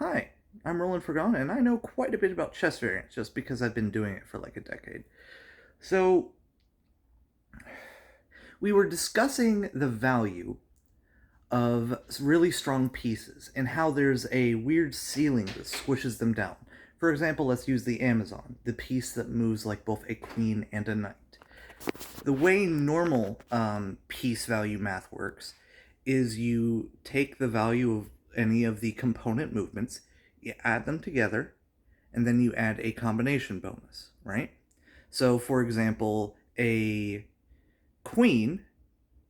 Hi, I'm Roland Fragana, and I know quite a bit about chess variants just because I've been doing it for like a decade. So, we were discussing the value of really strong pieces and how there's a weird ceiling that squishes them down. For example, let's use the Amazon, the piece that moves like both a queen and a knight. The way normal piece value math works is you take the value of any of the component movements, you add them together, and then you add a combination bonus, right? So, for example, a queen,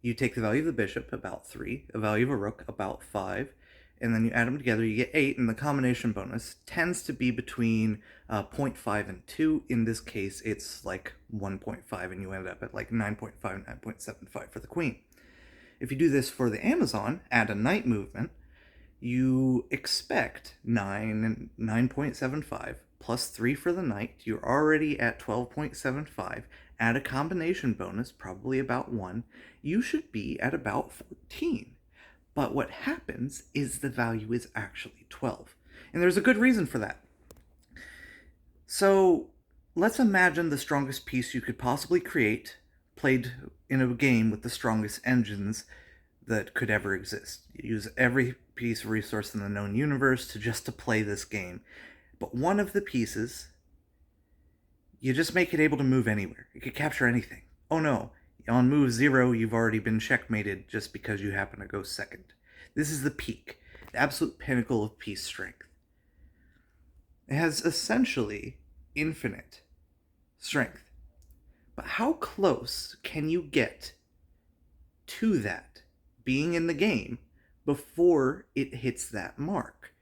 you take the value of the bishop, about 3, the value of a rook, about 5, and then you add them together, you get 8, and the combination bonus tends to be between 0.5 and 2. In this case, it's like 1.5, and you end up at like 9.5, 9.75 for the queen. If you do this for the Amazon, add a knight movement, you expect 9 and 9.75 plus 3 for the knight. You're already at 12.75. Add a combination bonus, probably about 1. You should be at about 14. But what happens is the value is actually 12. And there's a good reason for that. So let's imagine the strongest piece you could possibly create played in a game with the strongest engines that could ever exist. You use every piece of resource in the known universe to play this game. But one of the pieces, you just make it able to move anywhere. It could capture anything. Oh no, on move 0, you've already been checkmated just because you happen to go second. This is the peak, the absolute pinnacle of piece strength. It has essentially infinite strength. But how close can you get to that being in the game before it hits that mark?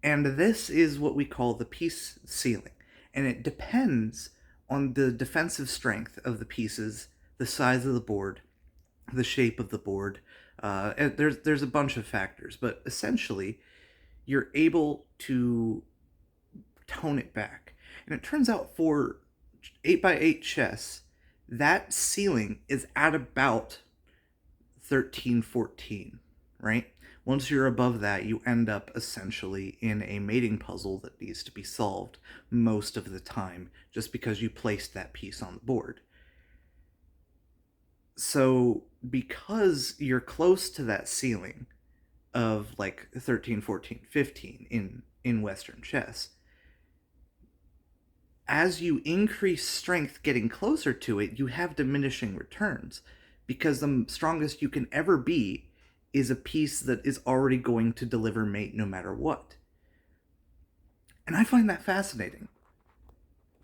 And this is what we call the piece ceiling. And it depends on the defensive strength of the pieces, the size of the board, the shape of the board. There's a bunch of factors, but essentially, you're able to tone it back. And it turns out for 8x8 chess, that ceiling is at about 13, 14, right? Once you're above that, you end up essentially in a mating puzzle that needs to be solved most of the time just because you placed that piece on the board. So, because you're close to that ceiling of like 13, 14, 15 in Western chess, as you increase strength getting closer to it, you have diminishing returns because the strongest you can ever be is a piece that is already going to deliver mate no matter what. And I find that fascinating.